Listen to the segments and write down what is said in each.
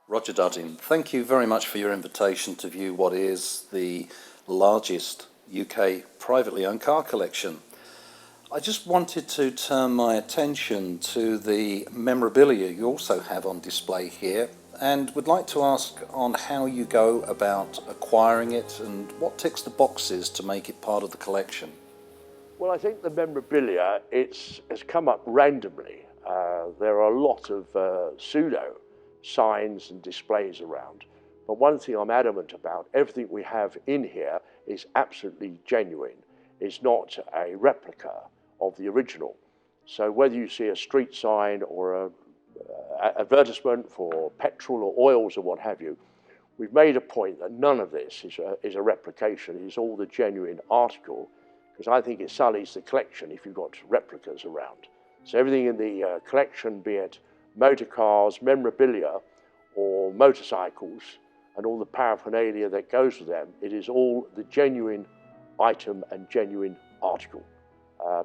Rodger Dudding, thank you very much for your invitation to view what is the largest UK privately owned car collection. I just wanted to turn my attention to the memorabilia you also have on display here, and would like to ask on how you go about acquiring it and what ticks the boxes to make it part of the collection. Well, I think the memorabilia, has come up randomly. There are a lot of pseudo signs and displays around. But one thing I'm adamant about, everything we have in here is absolutely genuine. It's not a replica of the original. So whether you see a street sign or an advertisement for petrol or oils or what have you, we've made a point that none of this is a replication. It's all the genuine article, because I think it sullies the collection if you've got replicas around. So everything in the collection, be it motor cars, memorabilia, or motorcycles, and all the paraphernalia that goes with them, it is all the genuine item and genuine article.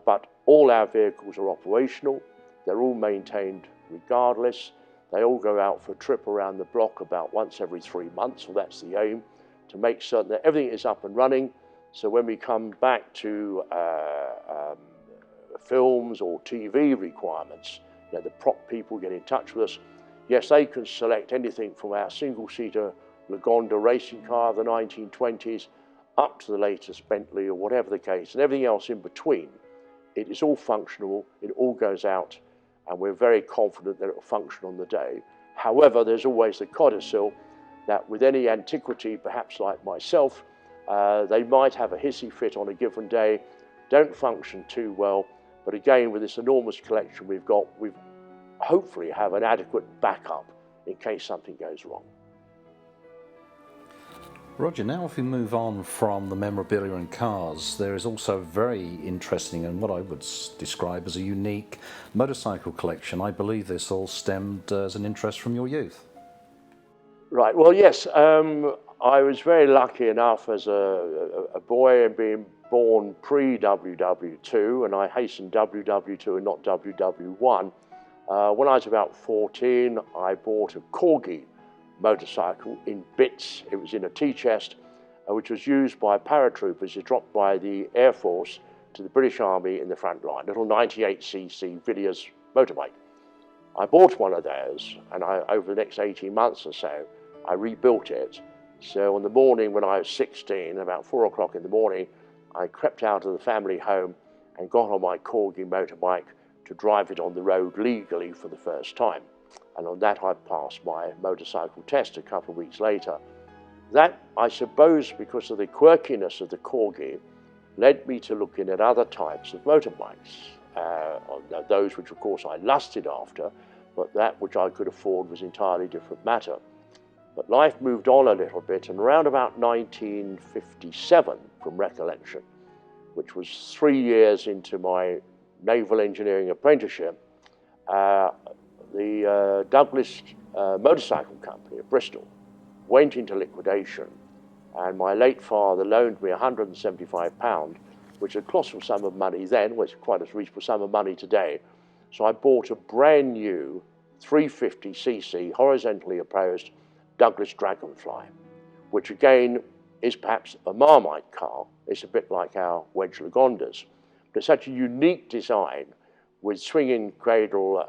But all our vehicles are operational. They're all maintained regardless. They all go out for a trip around the block about once every 3 months, so that's the aim, to make certain that everything is up and running. So when we come back to films or TV requirements, the prop people get in touch with us. Yes, they can select anything from our single-seater Lagonda racing car of the 1920s up to the latest Bentley or whatever the case, and everything else in between. It is all functional, it all goes out, and we're very confident that it will function on the day. However, there's always the codicil that with any antiquity, perhaps like myself, they might have a hissy fit on a given day, don't function too well, but again, with this enormous collection we've got, we hopefully have an adequate backup in case something goes wrong. Rodger, now if we move on from the memorabilia and cars, there is also a very interesting and what I would describe as a unique motorcycle collection. I believe this all stemmed as an interest from your youth. Right, well, yes, I was very lucky enough as a boy and being born pre-WW2, and I hastened WW2 and not WW1. When I was about 14, I bought a Corgi motorcycle in bits. It was in a tea chest, which was used by paratroopers to drop by the Air Force to the British Army in the front line, little 98cc Villiers motorbike. I bought one of those, and over the next 18 months or so, I rebuilt it. So on the morning when I was 16, about 4 o'clock in the morning, I crept out of the family home and got on my Corgi motorbike to drive it on the road legally for the first time. And on that I passed my motorcycle test a couple of weeks later. That, I suppose, because of the quirkiness of the Corgi, led me to looking at other types of motorbikes. Those which of course I lusted after, but that which I could afford was entirely different matter. But life moved on a little bit, and around about 1957, from recollection, which was 3 years into my naval engineering apprenticeship, the Douglas Motorcycle Company of Bristol went into liquidation, and my late father loaned me £175, which a colossal sum of money then, was quite a reasonable sum of money today. So I bought a brand new 350cc horizontally opposed Douglas Dragonfly, which again is perhaps a Marmite car. It's a bit like our Wedge Lagondas. But it's such a unique design with swinging cradle,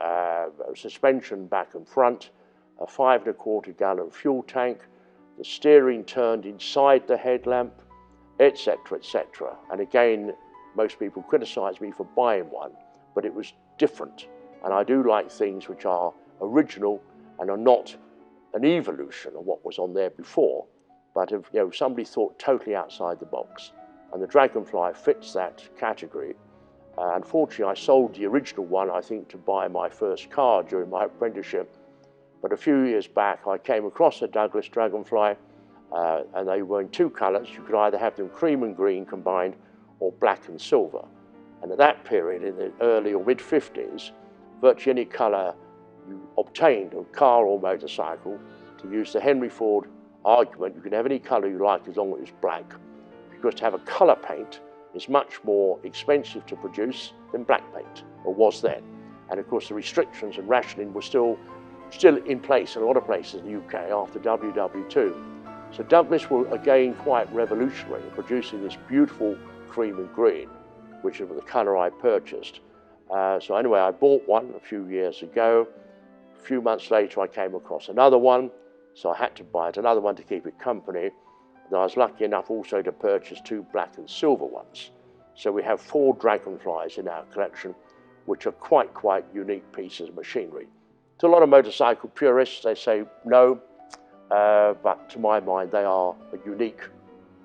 suspension back and front, a 5 1/4 gallon fuel tank, the steering turned inside the headlamp, etc., etc. And again, most people criticize me for buying one, but it was different. And I do like things which are original and are not an evolution of what was on there before, but if somebody thought totally outside the box. And the Dragonfly fits that category. Unfortunately, I sold the original one, I think, to buy my first car during my apprenticeship. But a few years back, I came across a Douglas Dragonfly, and they were in two colours. You could either have them cream and green combined, or black and silver. And at that period, in the early or mid-50s, virtually any colour you obtained of car or motorcycle, to use the Henry Ford argument, you can have any colour you like as long as it's black, because to have a colour paint is much more expensive to produce than black paint, or was then. And of course the restrictions and rationing were still still in place in a lot of places in the UK after WW2. So Douglas were again quite revolutionary in producing this beautiful cream and green, which is the colour I purchased. So anyway, I bought one a few years ago. A few months later, I came across another one, so I had to buy it, another one to keep it company. And I was lucky enough also to purchase 2 black and silver ones. So we have 4 dragonflies in our collection, which are quite unique pieces of machinery. To a lot of motorcycle purists, they say no, but to my mind, they are a unique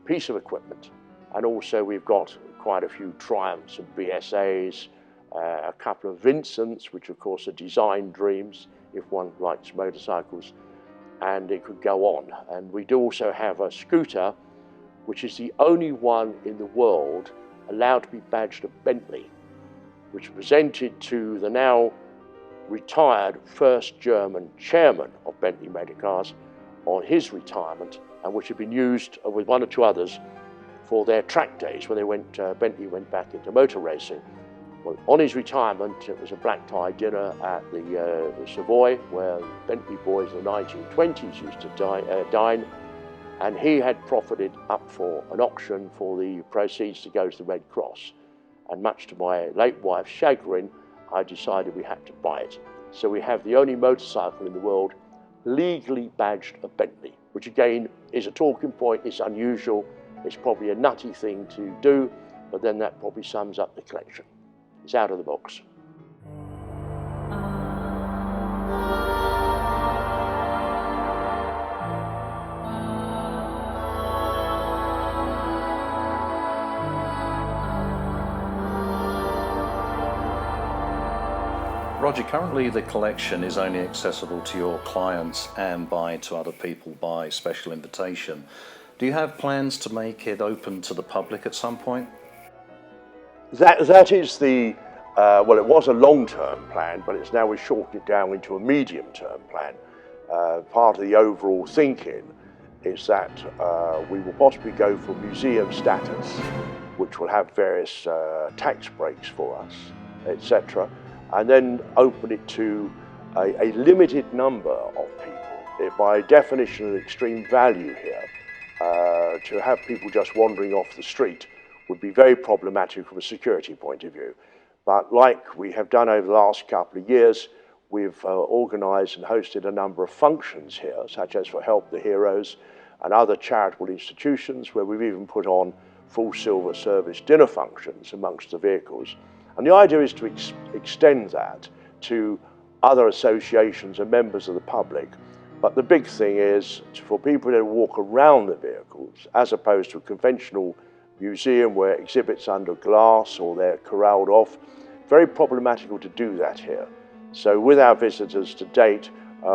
piece of equipment. And also we've got quite a few Triumphs and BSAs, a couple of Vincents, which of course are design dreams if one likes motorcycles, and it could go on. And we do also have a scooter, which is the only one in the world allowed to be badged a Bentley, which was presented to the now retired first German chairman of Bentley Motor Cars on his retirement, and which had been used with 1 or 2 others for their track days when they Bentley went back into motor racing. Well, on his retirement, it was a black tie dinner at the Savoy, where Bentley boys in the 1920s used to dine, and he had profited up for an auction for the proceeds to go to the Red Cross. And much to my late wife's chagrin, I decided we had to buy it. So we have the only motorcycle in the world legally badged a Bentley, which again is a talking point. It's unusual. It's probably a nutty thing to do, but then that probably sums up the collection. It's out of the box. Rodger, currently the collection is only accessible to your clients and to other people by special invitation. Do you have plans to make it open to the public at some point? That is the, well, it was a long-term plan, but it's now we've shortened it down into a medium-term plan. Part of the overall thinking is that we will possibly go for museum status, which will have various tax breaks for us, etc., and then open it to a limited number of people. By definition, an extreme value here, to have people just wandering off the street would be very problematic from a security point of view. But like we have done over the last couple of years, we've organised and hosted a number of functions here, such as for Help the Heroes and other charitable institutions, where we've even put on full silver service dinner functions amongst the vehicles. And the idea is to extend that to other associations and members of the public. But the big thing is for people to walk around the vehicles, as opposed to a conventional museum where exhibits under glass or they're corralled off. Very problematical to do that here. So with our visitors to date,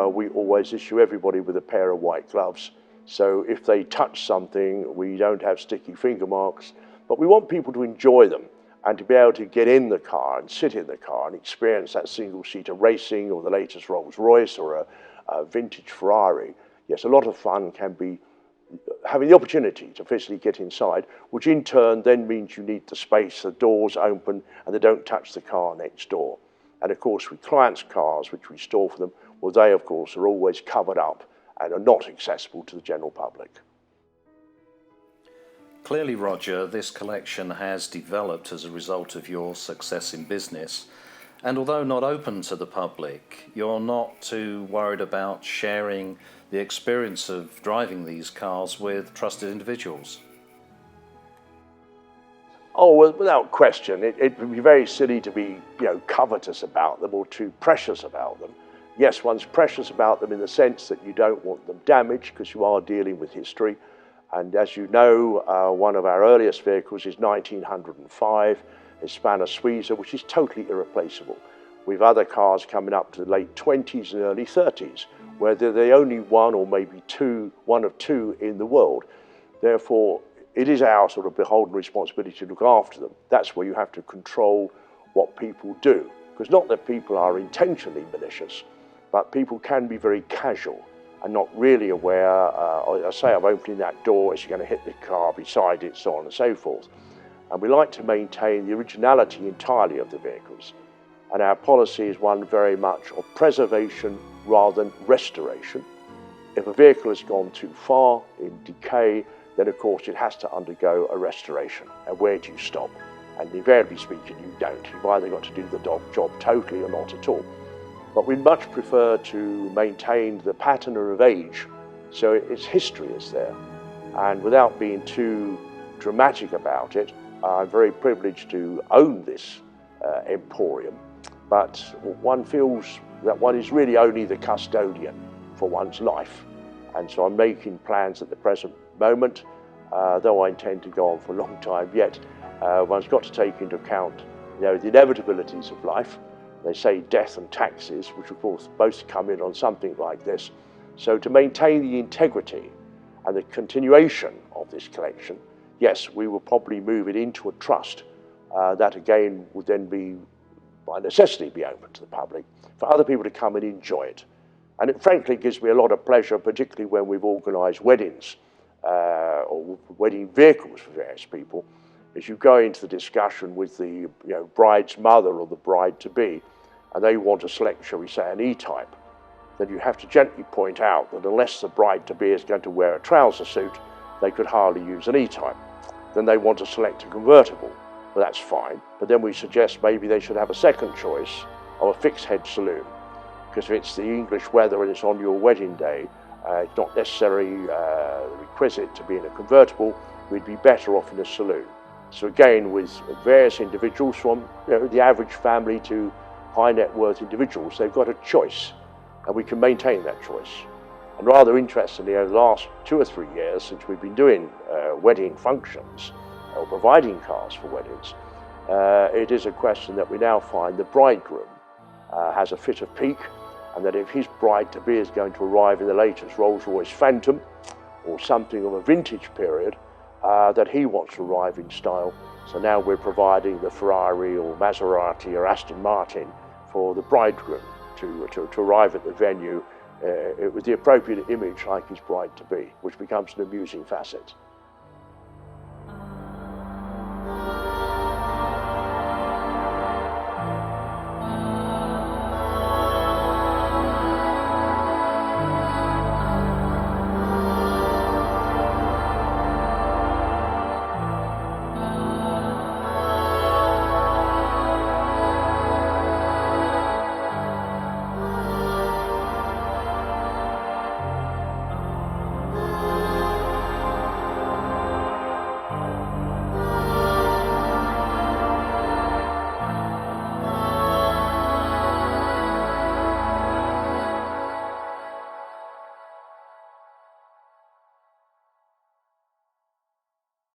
we always issue everybody with a pair of white gloves. So if they touch something, we don't have sticky finger marks, but we want people to enjoy them and to be able to get in the car and sit in the car and experience that single-seater racing or the latest Rolls-Royce or a vintage Ferrari. Yes, a lot of fun can be having the opportunity to physically get inside, which in turn then means you need the space, the doors open, and they don't touch the car next door. And of course, with clients' cars, which we store for them, well, they, of course, are always covered up and are not accessible to the general public. Clearly, Rodger, this collection has developed as a result of your success in business. And although not open to the public, you're not too worried about sharing the experience of driving these cars with trusted individuals. Oh, well, without question, it would be very silly to be, covetous about them or too precious about them. Yes, one's precious about them in the sense that you don't want them damaged because you are dealing with history. And as you know, one of our earliest vehicles is 1905, Hispano Suiza, which is totally irreplaceable. We've other cars coming up to the late 20s and early 30s, where they're the only one or maybe one of two in the world. Therefore, it is our sort of beholden responsibility to look after them. That's where you have to control what people do. Because not that people are intentionally malicious, but people can be very casual and not really aware, I say I'm opening that door, is you going to hit the car beside it, so on and so forth. And we like to maintain the originality entirely of the vehicles. and our policy is one very much of preservation rather than restoration. If a vehicle has gone too far in decay, then of course it has to undergo a restoration. And where do you stop? And invariably speaking, you don't. You've either got to do the job totally or not at all. But we'd much prefer to maintain the pattern of age, so its history is there. And without being too dramatic about it, I'm very privileged to own this emporium, but one feels that one is really only the custodian for one's life. And so I'm making plans at the present moment, though I intend to go on for a long time yet. One's got to take into account, the inevitabilities of life. They say death and taxes, which of course both come in on something like this. So to maintain the integrity and the continuation of this collection, yes, we will probably move it into a trust that again would then be, by necessity, be open to the public for other people to come and enjoy it. And it frankly gives me a lot of pleasure, particularly when we've organised weddings or wedding vehicles for various people, as you go into the discussion with the bride's mother or the bride-to-be, and they want to select, shall we say, an E-type, then you have to gently point out that unless the bride-to-be is going to wear a trouser suit, they could hardly use an E-type. Then they want to select a convertible. Well, that's fine, but then we suggest maybe they should have a second choice of a fixed-head saloon, because if it's the English weather and it's on your wedding day, it's not necessarily requisite to be in a convertible. We'd be better off in a saloon. So again, with various individuals from the average family to high net worth individuals, they've got a choice, and we can maintain that choice. And rather interestingly, over the last 2 or 3 years since we've been doing wedding functions or providing cars for weddings, it is a question that we now find the bridegroom has a fit of pique, and that if his bride-to-be is going to arrive in the latest Rolls-Royce Phantom or something of a vintage period, that he wants to arrive in style. So now we're providing the Ferrari or Maserati or Aston Martin for the bridegroom to arrive at the venue with the appropriate image like his bride-to-be, which becomes an amusing facet.